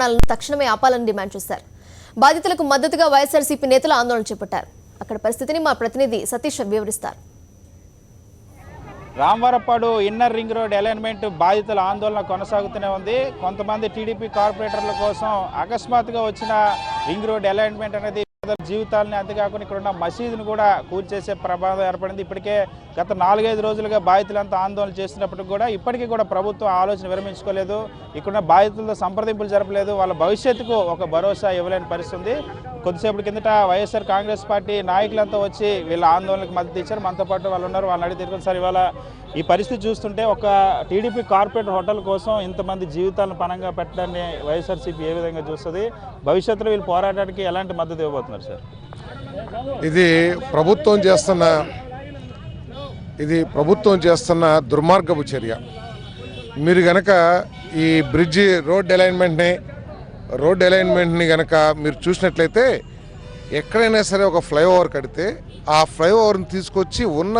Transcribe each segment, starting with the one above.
తక్షణమే ఆపాలని డిమాండ్ చేశారు. బాధితులకు మద్దతుగా వైఎస్ఆర్సీపీ నేతలు ఆందోళన చేపట్టారు. అక్కడ పరిస్థితిని మా ప్రతినిధి సతీష్ వివరిస్తారు. Ramavarapadu inner ring road alignment బాధితుల ఆందోళన కొనసాగుతూనే ఉంది. కొంతమంది టీడీపీ కార్పొరేటర్ల కోసం అకస్మాత్తుగా వచ్చిన రింగ్ రోడ్ అలైన్మెంట్ అనేది జీవితాలని అంతేకాకుండా ఇక్కడ ఉన్న మసీదును కూడా కూల్చేసే ప్రమాదం ఏర్పడింది. ఇప్పటికే గత 4-5 రోజులుగా బాధితులంతా ఆందోళన చేస్తున్నప్పటికీ కూడా ఇప్పటికీ కూడా ప్రభుత్వం ఆలోచన విరమించుకోలేదు. ఇక్కడున్న బాధితులతో సంప్రదింపులు జరపలేదు. వాళ్ళ భవిష్యత్తుకు ఒక భరోసా ఇవ్వలేని పరిస్థితి. కొద్దిసేపటి కిందట వైఎస్ఆర్ కాంగ్రెస్ పార్టీ నాయకులంతా వచ్చి వీళ్ళ ఆందోళనకు మద్దతు ఇచ్చారు. మనతో పాటు వాళ్ళు ఉన్నారు. వాళ్ళని అడిగి సార్, ఇవాళ ఈ పరిస్థితి చూస్తుంటే ఒక టీడీపీ కార్పొరేట్ హోటల్ కోసం ఇంతమంది జీవితాలను పణంగా పెట్టడాన్ని వైఎస్ఆర్సీపీ ఏ విధంగా చూస్తుంది? భవిష్యత్తులో వీళ్ళు పోరాటానికి ఎలాంటి మద్దతు ఇవ్వబోతున్నారు సార్? ఇది ప్రభుత్వం చేస్తున్న దుర్మార్గపు చర్య. మీరు గనక ఈ బ్రిడ్జి రోడ్ అలైన్మెంట్ని గనక మీరు చూసినట్లయితే ఎక్కడైనా సరే ఒక ఫ్లైఓవర్ కడితే ఆ ఫ్లైఓవర్ని తీసుకొచ్చి ఉన్న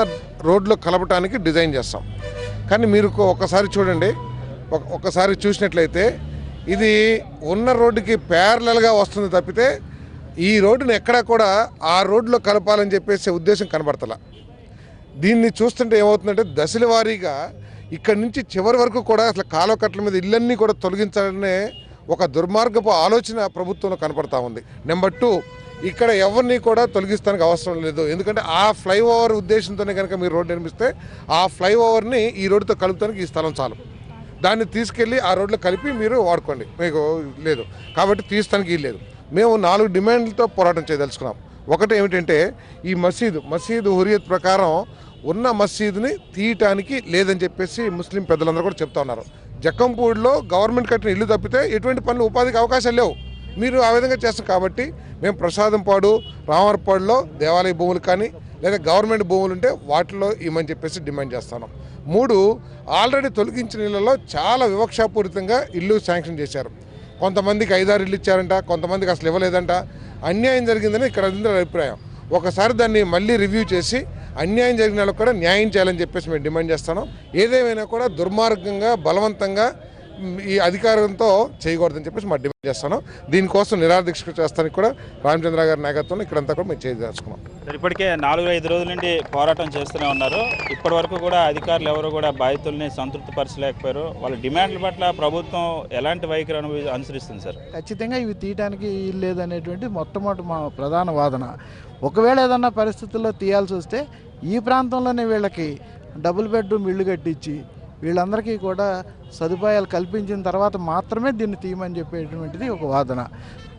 రోడ్లో కలపడానికి డిజైన్ చేస్తాం. కానీ మీరు ఒకసారి చూడండి, ఒకసారి చూసినట్లయితే ఇది ఉన్న రోడ్డుకి ప్యారలల్గా వస్తుంది తప్పితే ఈ రోడ్డుని ఎక్కడా కూడా ఆ రోడ్లో కలపాలని చెప్పేసి ఉద్దేశం కనబడతలా. దీన్ని చూస్తుంటే ఏమవుతుందంటే దశల వారీగా ఇక్కడి నుంచి చివరి వరకు కూడా అసలు కాలువ కట్టల మీద ఇళ్ళన్నీ కూడా తొలగించాలనే ఒక దుర్మార్గపు ఆలోచన ప్రభుత్వంలో కనపడతా ఉంది. నెంబర్ 2, ఇక్కడ ఎవరిని కూడా తొలగిస్తానికి అవసరం లేదు. ఎందుకంటే ఆ ఫ్లైఓవర్ ఉద్దేశంతోనే కనుక మీరు రోడ్డు నిర్మిస్తే ఆ ఫ్లైఓవర్ని ఈ రోడ్డుతో కలుపుతానికి ఈ స్థలం చాలు. దాన్ని తీసుకెళ్ళి ఆ రోడ్లో కలిపి మీరు వాడుకోండి, మీకు లేదు కాబట్టి తీస్తానికి లేదు. మేము 4 డిమాండ్లతో పోరాటం చేయదలుచుకున్నాం. ఒకటి ఏమిటంటే ఈ మసీదు హురియత్ ప్రకారం ఉన్న మసీదుని తీయటానికి లేదని చెప్పేసి ముస్లిం పెద్దలందరూ కూడా చెప్తా ఉన్నారు. జక్కంపూడిలో గవర్నమెంట్ కట్టిన ఇల్లు తప్పితే ఎటువంటి పనులు ఉపాధికి అవకాశాలు లేవు. మీరు ఆ విధంగా చేస్తారు కాబట్టి మేము ప్రసాదంపాడు రామవరపాడులో దేవాలయ భూములు కానీ లేదా గవర్నమెంట్ భూములు ఉంటే వాటిలో ఇవ్వమని చెప్పేసి డిమాండ్ చేస్తున్నాం. 3, ఆల్రెడీ తొలగించిన ఇళ్లలో చాలా వివక్షాపూరితంగా ఇల్లు శాంక్షన్ చేశారు. కొంతమందికి 5-6 ఇల్లు ఇచ్చారంట, కొంతమందికి అసలు ఇవ్వలేదంట. అన్యాయం జరిగిందని ఇక్కడ అందరి అభిప్రాయం. ఒకసారి దాన్ని మళ్ళీ రివ్యూ చేసి అన్యాయం జరిగిన వాళ్ళకు కూడా న్యాయం చేయాలని చెప్పేసి మేము డిమాండ్ చేస్తున్నాం. ఏదేమైనా కూడా దుర్మార్గంగా బలవంతంగా ఈ అధికారంతో చేయకూడదని చెప్పేసి మేము డిమాండ్ చేస్తున్నాం. దీనికోసం నిరాదీక్ష చేస్తానికి కూడా రామచంద్ర గారి నాయకత్వంలో ఇక్కడంతా కూడా మేము చేయదలుచుకున్నాం. ఇప్పటికే 4-5 రోజుల నుండి పోరాటం చేస్తూనే ఉన్నారు. ఇప్పటి వరకు కూడా అధికారులు ఎవరు కూడా బాధితుల్ని సంతృప్తి పరచలేకపోయారు. వాళ్ళ డిమాండ్ల పట్ల ప్రభుత్వం ఎలాంటి వైఖరి అనుసరిస్తుంది సార్? ఖచ్చితంగా ఇవి తీయడానికి లేదనేటువంటి మొట్టమొదటి మా ప్రధాన వాదన. ఒకవేళ ఏదన్నా పరిస్థితుల్లో తీయాల్సి వస్తే ఈ ప్రాంతంలోనే వీళ్ళకి డబుల్ బెడ్రూమ్ ఇళ్ళు కట్టించి వీళ్ళందరికీ కూడా సదుపాయాలు కల్పించిన తర్వాత మాత్రమే దీన్ని తీయమని చెప్పేటువంటిది ఒక వాదన.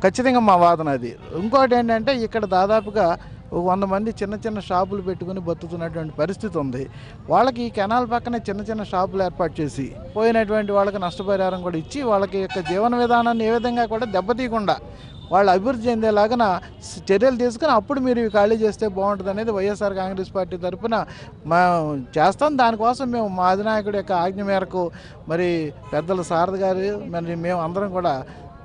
ఖచ్చితంగా మా వాదన అది. ఇంకోటి ఏంటంటే ఇక్కడ దాదాపుగా 100 మంది చిన్న షాపులు పెట్టుకుని బతుకుతున్నటువంటి పరిస్థితి ఉంది. వాళ్ళకి ఈ కెనాల్ పక్కనే చిన్న షాపులు ఏర్పాటు చేసి పోయినటువంటి వాళ్ళకి నష్టపరిహారం కూడా ఇచ్చి వాళ్ళకి యొక్క జీవన విధానాన్ని ఏ విధంగా కూడా దెబ్బతీయకుండా వాళ్ళు అభివృద్ధి చెందేలాగా చర్యలు తీసుకుని అప్పుడు మీరు ఇవి ఖాళీ చేస్తే బాగుంటుంది అనేది వైఎస్ఆర్ కాంగ్రెస్ పార్టీ తరఫున చేస్తాం. దానికోసం మేము మా అధినాయకుడి యొక్క ఆజ్ఞ మేరకు మరి పెద్దల సారథి గారు మరి మేము అందరం కూడా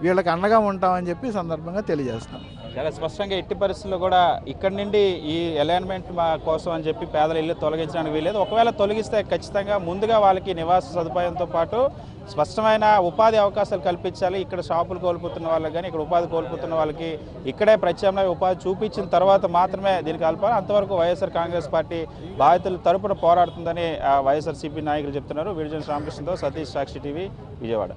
వీళ్ళకి అండగా ఉంటామని చెప్పి సందర్భంగా తెలియజేస్తాం. చాలా స్పష్టంగా ఎట్టి పరిస్థితుల్లో కూడా ఇక్కడి నుండి ఈ అలైన్మెంట్ కోసం అని చెప్పి పేదల ఇల్లు తొలగించడానికి వీలేదు. ఒకవేళ తొలగిస్తే ఖచ్చితంగా ముందుగా వాళ్ళకి నివాస సదుపాయంతో పాటు స్పష్టమైన ఉపాధి అవకాశాలు కల్పించాలి. ఇక్కడ షాపులు కోల్పోతున్న వాళ్ళకి కానీ ఇక్కడ ఉపాధి కోల్పోతున్న వాళ్ళకి ఇక్కడే ప్రత్యామ్నాయ ఉపాధి చూపించిన తర్వాత మాత్రమే దీనికి కలపాలి. అంతవరకు వైఎస్ఆర్ కాంగ్రెస్ పార్టీ బాధితుల తరపున పోరాడుతుందని వైఎస్ఆర్సీపీ నాయకులు చెప్తున్నారు. వీడియో రామకృష్ణతో సతీష్, సాక్షి టీవీ, విజయవాడ.